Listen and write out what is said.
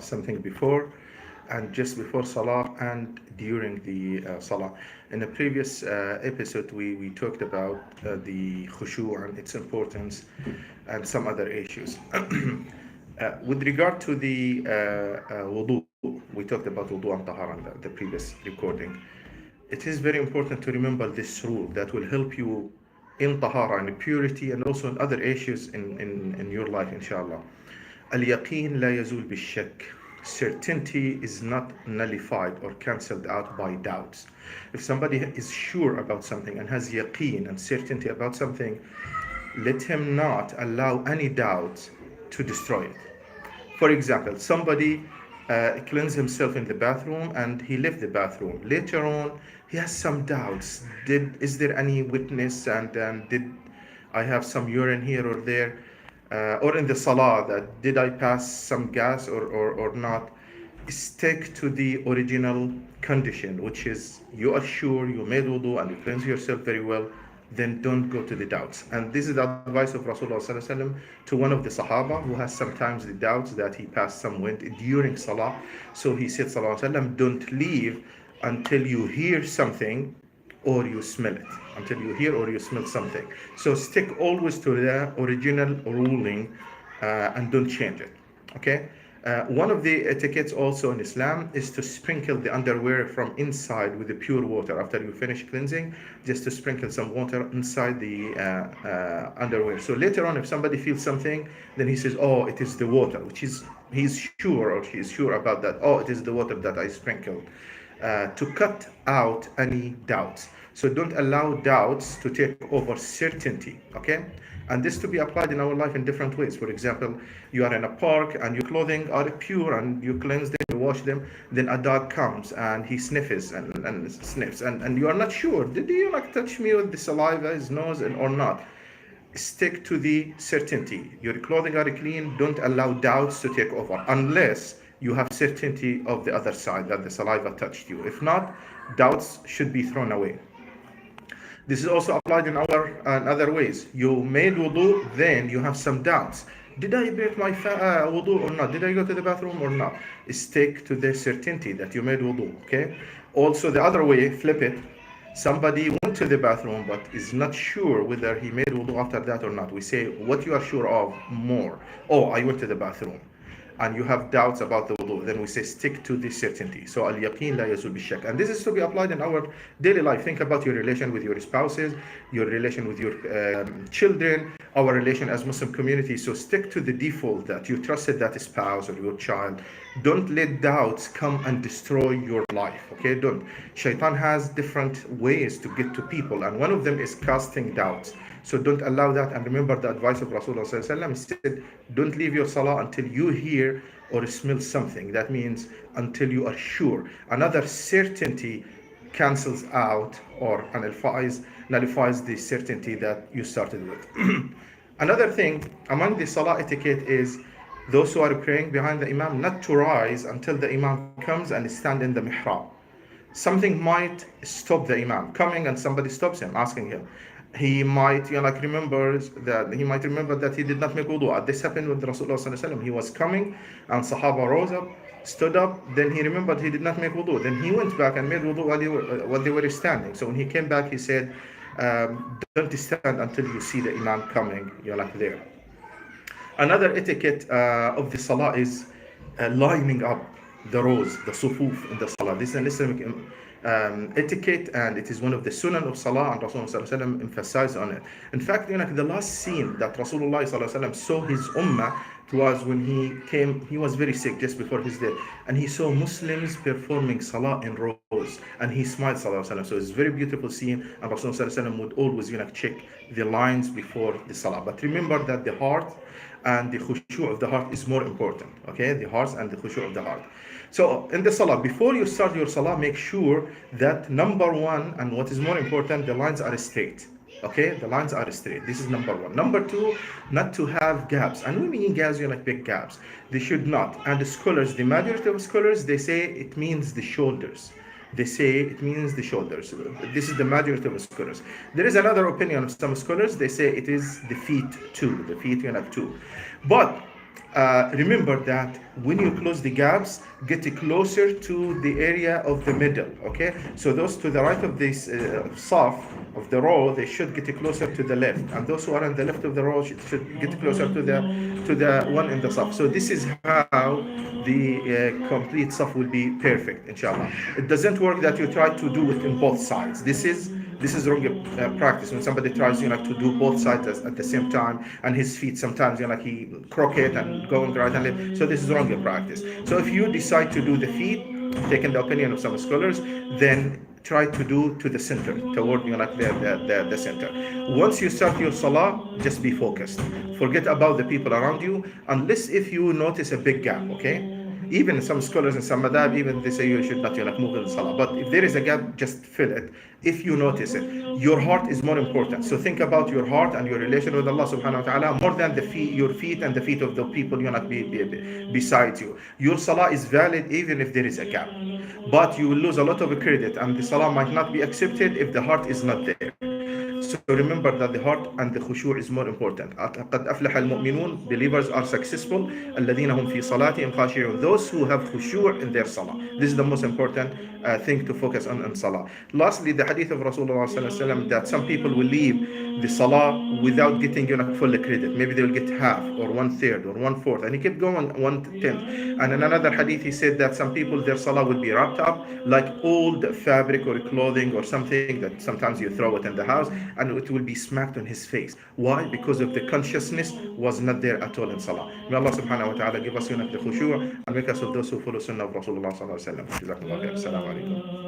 something before and just before Salah and during the Salah. In a previous episode, we talked about the khushu and its importance and some other issues. With regard to the wudu, we talked about wudu and tahara in the previous recording. It is very important to remember this rule that will help you in tahara and purity and also in other issues in your life, inshallah. Al-yaqeen la yazul bil-shak. Certainty is not nullified or cancelled out by doubts. If somebody is sure about something and has yaqeen and certainty about something, let him not allow any doubt to destroy it. For example, somebody cleansed himself in the bathroom and he left the bathroom. Later on, he has some doubts. Is there any witness? And did I have some urine here or there? Or in the salah, that did I pass some gas or not? Stick to the original condition, which is you are sure you made wudu and you cleanse yourself very well, then don't go to the doubts. And this is the advice of Rasulullah to one of the Sahaba who has sometimes the doubts that he passed some wind during Salah. So he said, Sallallahu don't leave until you hear something or you smell it. Until you hear or you smell something. So stick always to the original ruling and don't change it. Okay? One of the etiquettes also in Islam is to sprinkle the underwear from inside with the pure water. After you finish cleansing, just to sprinkle some water inside the underwear. So later on, if somebody feels something, then he says, oh, it is the water, which is, he's sure or she is sure about that. Oh, it is the water that I sprinkled. To cut out any doubts. So don't allow doubts to take over certainty, okay? And this to be applied in our life in different ways. For example, you are in a park and your clothing are pure and you cleanse them, you wash them, then a dog comes and he sniffs and sniffs and you are not sure, did you like touch me with the saliva, his nose or not? Stick to the certainty. Your clothing are clean, don't allow doubts to take over unless you have certainty of the other side that the saliva touched you. If not, doubts should be thrown away. This is also applied in other ways. You made wudu, then you have some doubts. Did I break my wudu or not? Did I go to the bathroom or not? Stick to the certainty that you made wudu, okay? Also, the other way, flip it. Somebody went to the bathroom but is not sure whether he made wudu after that or not. We say, what you are sure of more. Oh, I went to the bathroom. And you have doubts about the wudu, then we say stick to this certainty. So al-yaqeen la yazul bi-shak. And this is to be applied in our daily life. Think about your relation with your spouses, your relation with your children, our relation as Muslim community. So stick to the default that you trusted that spouse or your child. Don't let doubts come and destroy your life, okay? Don't. Shaitan has different ways to get to people, and one of them is casting doubts. So don't allow that, and remember the advice of Rasulullah. He said, don't leave your salah until you hear or smell something. That means until you are sure. Another certainty cancels out or nullifies the certainty that you started with. Another thing among the salah etiquette is those who are praying behind the imam not to rise until the imam comes and stand in the mihrab. Something might stop the imam coming and somebody stops him, asking him. He might, remember that he did not make wudu. This happened with Rasulullah. He was coming and Sahaba rose up, stood up, then he remembered he did not make wudu. Then he went back and made wudu while they were standing. So when he came back, he said, don't stand until you see the imam coming, there. Another etiquette of the salah is lining up the rows, the sufuf in the salah. This is an Islamic etiquette, and it is one of the sunan of salah, and Rasulullah emphasized on it. In fact, the last scene that Rasulullah saw his ummah, it was when he was very sick just before his death, and he saw Muslims performing salah in rows, and he smiled, so it's a very beautiful scene, and Rasulullah would always check the lines before the salah. But remember that the heart and the khushu' of the heart is more important, okay? The heart and the khushu' of the heart. So in the salah, before you start your salah, make sure that number one, and what is more important, the lines are straight. Okay, the lines are straight. This is number one. Number two, not to have gaps. And we mean gaps, big gaps. They should not. And the scholars, the majority of scholars, they say it means the shoulders. They say it means the shoulders. This is the majority of scholars. There is another opinion of some scholars. They say it is the feet too. The feet, too. But Remember that when you close the gaps, get closer to the area of the middle. Okay, so those to the right of this saf of the row, they should get closer to the left, and those who are on the left of the row should get closer to the one in the saf. So this is how the complete saf will be perfect, inshallah. It doesn't work that you try to do it in both sides. This is wrong practice. When somebody tries, to do both sides at the same time, and his feet sometimes, like he crooked and going right and left. So this is wrong practice. So if you decide to do the feet, taking the opinion of some scholars, then try to do to the center, toward like the center. Once you start your salah, just be focused. Forget about the people around you, unless if you notice a big gap. Okay, even some scholars and some madhab, even they say you should not move in salah. But if there is a gap, just fill it. If you notice it, your heart is more important. So think about your heart and your relation with Allah subhanahu wa ta'ala more than your feet and the feet of the people besides you. Your salah is valid even if there is a gap. But you will lose a lot of credit, and the salah might not be accepted if the heart is not there. So remember that the heart and the khushu' is more important. قد أفلح المؤمنون, believers are successful. الذين هم في صلاتهم خاشعون, those who have khushu' in their salah. This is the most important thing to focus on in salah. Lastly, the hadith of Rasulullah sallallahu alaihi wasallam, that some people will leave the salah without getting full credit. Maybe they'll get half or 1/3 or 1/4, and he kept going 1/10. And in another hadith, he said that some people, their salah will be wrapped up like old fabric or clothing or something that sometimes you throw it in the house, and it will be smacked on his face. Why? Because of the consciousness was not there at all in salah. May Allah subhanahu wa ta'ala give us the khushu' and make us of those who follow sunnah of Rasulullah sallallahu alaihi wasallam. Jazakallah khair. Assalamu alaikum.